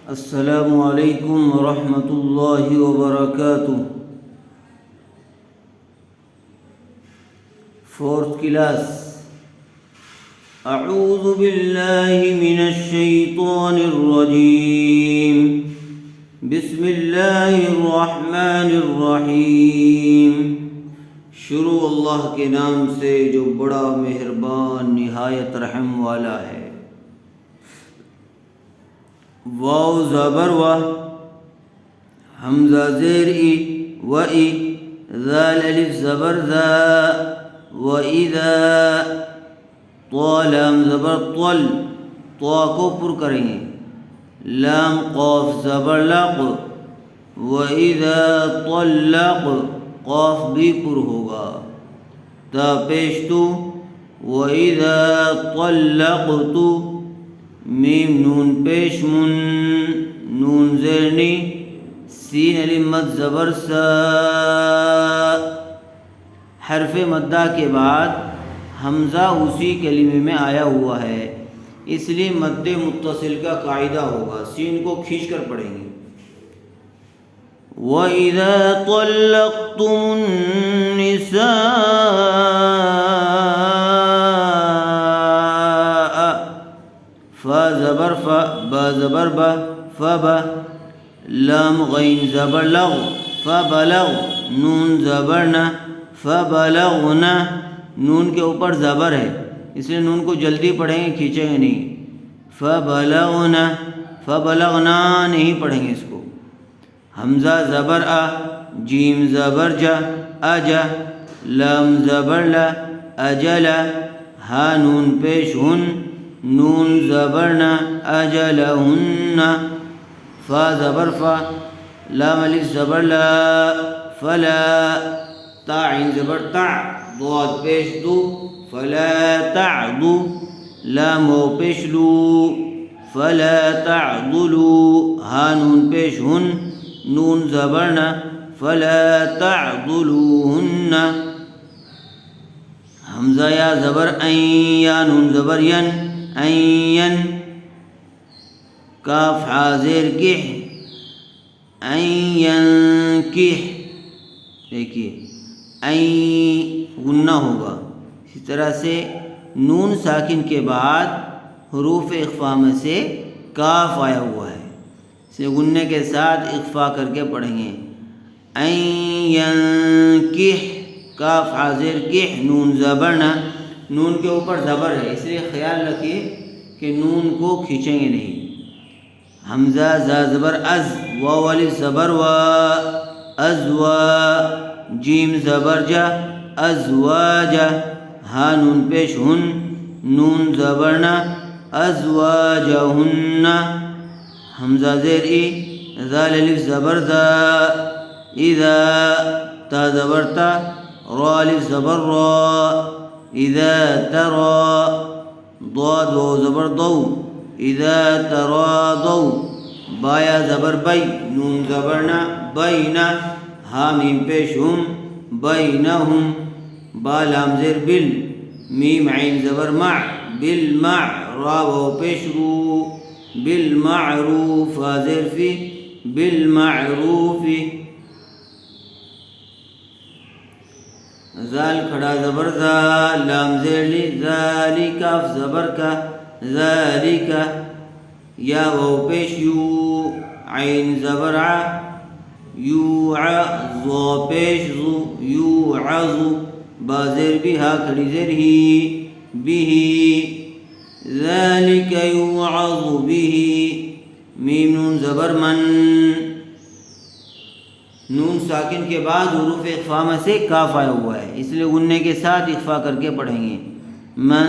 السلام علیکم ورحمۃ اللہ وبرکاتہ۔ Fourth class. اعوذ باللہ من الشیطان الرجیم، بسم اللہ الرحمن الرحیم۔ شروع اللہ کے نام سے جو بڑا مہربان نہایت رحم والا ہے۔ واو زبر و، حمزہ زیر ای و ای، ذال الف زبر ذا و اذا، طا لام زبر طل، طا کو پر کریں گے، لام قاف زبر لق و اذا طلق، قاف بھی پر ہوگا، تا پیش تو و اذا طلقت، میم نون پیش من، نون زیرنی، سین الف مد زبر سا۔ حرف مدہ کے بعد حمزہ اسی کلمے میں آیا ہوا ہے، اس لیے مد متصل کا قاعدہ ہوگا، سین کو کھینچ کر پڑھیں گے۔ وَإِذَا طَلَّقْتُمُ النِّسَاءَ، فا زبر فا، با زبر با، فبا، لام غین زبر لغ، فبلغ، نون زبر نہ، فبلغنا، نون کے اوپر زبر ہے اس لیے نون کو جلدی پڑھیں گے، کھینچیں گے نہیں، فبلغنا، فبلغنا نہیں پڑھیں گے اس کو۔ حمزہ زبر آ، جیم زبر جا، اجا، لام زبر لا، اجلا، ہا نون پیش ہن، نون زبر نہ، اجلہن، فا زبر فا، لام الف زبر لا، فلا، تا عین زبر تع، ضاد پیش دو، فلا تعدو، لام واو پیش لو، فلا تعضلو، ہا نون پیش ہن، نون زبر نہ، فلا تعضلوہن، حمزہ یا زبر این، یا نون زبر ین، این، کاف ہا زیر کح، این ینکح، دیکھیے این غنہ ہوگا۔ اسی طرح سے نون ساکن کے بعد حروف اخفا میں سے کاف آیا ہوا ہے، اسے غنے کے ساتھ اخفا کر کے پڑھیں گے۔ این ینکح، کاف حاضر کح، نون زبر نہ، نون کے اوپر زبر ہے اس لیے خیال رکھیے کہ نون کو کھینچیں گے نہیں۔ حمزہ زا زبر از، واو الف زبر وا، ازوا، جیم زبر جا، ازواجا، ہا نون پیش ہن، نون زبر نہ، ازواجہن، حمزہ زیر ای، ذال الف زبر ذا، اذا، تا زبر تا، را الف زبر را، اذا ترا، ضاد واو زبر ضو، اذا تراضوا، بایا زبر بی، نون زبر نہ، بینا، ہا میم پیش ہم، بینہم، با لام زیر بل، میم عین زبر مع، بالمع، را واو پیش رو، بالمعروف، ہا زیر فی، بالمعروف، زال کھڑا زبر ذا، لام زیر لی، ذالک، کاف زبر کا، ذالک، یا واو پیش یو، عین زبر ع، یوع، ضا پیش ضو، یوعظ، با زیر بھی، ہا کھڑی زیر ہی، بھی، ذالک یوعظ بھی، میم نون زبر من، نون ساکن کے بعد حروف اخفا میں سے کاف آیا ہوا ہے اس لیے غنے کے ساتھ اخفا کر کے پڑھیں گے۔ من،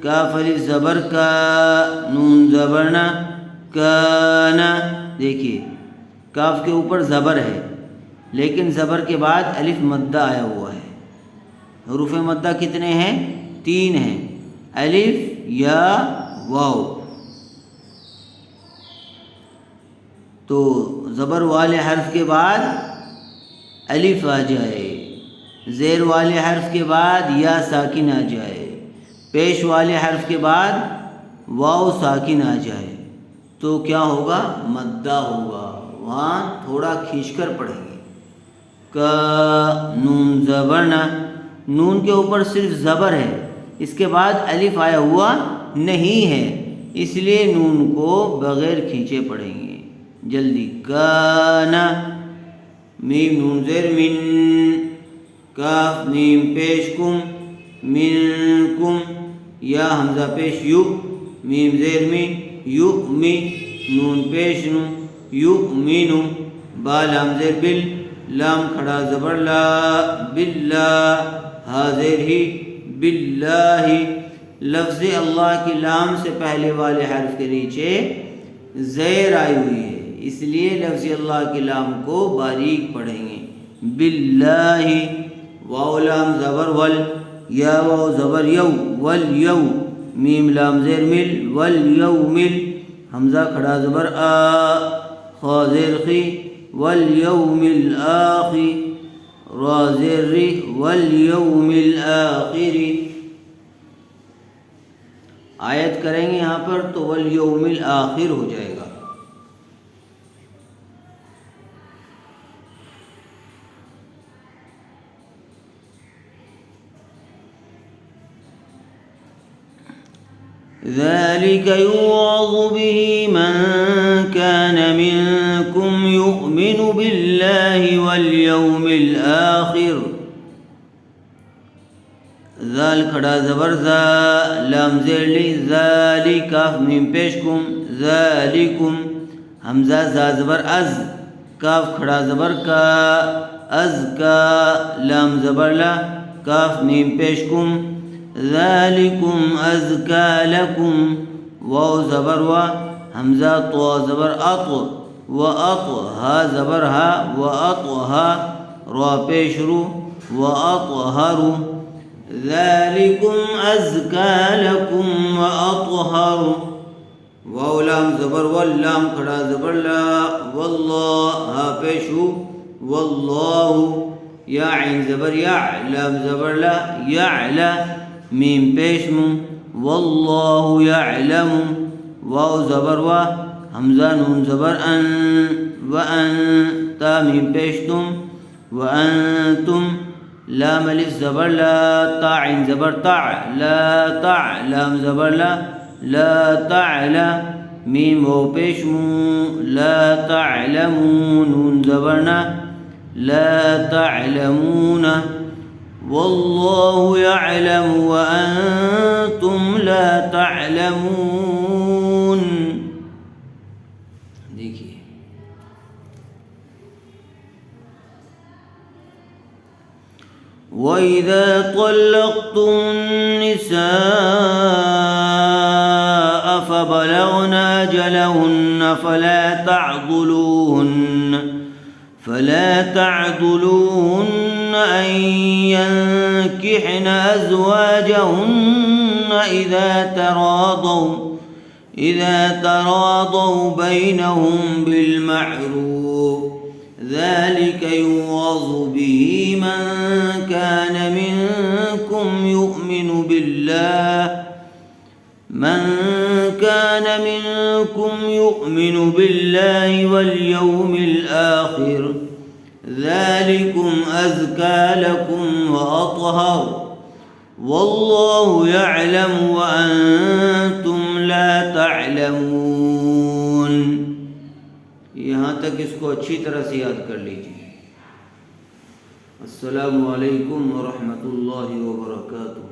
کاف الف زبر کا، نون زبر نہ، کانا، دیکھیے کاف کے اوپر زبر ہے لیکن زبر کے بعد الف مدہ آیا ہوا ہے۔ حروف مدہ کتنے ہیں؟ 3 ہیں، الف یا واو، تو زبر والے حرف کے بعد الف آ جائے، زیر والے حرف کے بعد یا ساکن آ جائے، پیش والے حرف کے بعد واو ساکن آ جائے، تو کیا ہوگا؟ مدہ ہوگا، وہاں تھوڑا کھینچ کر پڑھیں گے۔ کا نون زبر نہ، نون کے اوپر صرف زبر ہے، اس کے بعد الف آیا ہوا نہیں ہے، اس لیے نون کو بغیر کھینچے پڑھیں گے۔ جلدی، کانا، میم نون زیر من، کاف میم پیش کم، منکم، یا حمزہ پیش یو، میم زیر می، یؤمی، نون پیش نو، یؤمنو، با لام زیر بل، لام کھڑا زبر لا، باللہ، ہا زیر ہی، باللہ۔ لفظ اللہ کی لام سے پہلے والے حرف کے نیچے زیر آئی ہوئی ہے، اس لیے لفظ اللہ کی لام کو باریک پڑھیں گے۔ باللہ، واو لام زبر ول، یا واو زبر یو، والیو، میم لام زیر مل، والیومل، حمزہ کھڑا زبر آ، خا زیر خی، والیوم الآخر، را زیر ری، والیوم الآخر۔ آیت کریں گے یہاں پر تو والیوم الآخر ہو جائے گا۔ ذلك يوعظ به من كان منكم يؤمن بالله واليوم الآخر، ذال کھڑا زبر زا، لام زیر لی، ذالک، کاف میم پیش کم، ذالکم، حمزہ زا زبر از، کاف کھڑا زبر کا، از کا، لام زبر لا، کاف میم پیش کم، ذالکم ازکا لکم، واو زبر وا، حمزہ طوا زبر اط، و اط، ہا زبر ہا، و اطہا، را پیش رو، و اطہرو، ذالکم ازکا لکم و اطہر، واو لام زبر ول، لام کھڑا زبر لا، واللہ، ہا پیش رو، واللہ، یا عین زبر یا، لام زبر لا، یعلا، میم پیش مو، واللہ یعلم، واو زبر وا، حمزہ نون زبر ان، وان، تا میم پیش تم، وانتم، لام الف زبر لا، تا عین زبر تع، لا تع، لام زبر لا، لا تعلا، میم واو پیش مو، لا تعلمون، نون زبر نا، لا تعلمون، واللہ یعلم وانتم لا تعلمون۔ دیکھیے وَإِذَا طَلَّقْتُمُ النِّسَاءَ فَبَلَغْنَ أَجَلَهُنَّ فلا تعضلوهن أن ينكحن أزواجهن إذا تراضوا بينهم بالمعروف، ذلك يوعظ به من كان منكم يؤمن بالله واليوم الآخر، ذلكم أزكى لكم وأطهر، والله يعلم وأنتم لا تعلمون۔ یہاں تک اس کو اچھی طرح سے یاد کر لیجیے۔ السلام علیکم ورحمۃ اللہ وبرکاتہ۔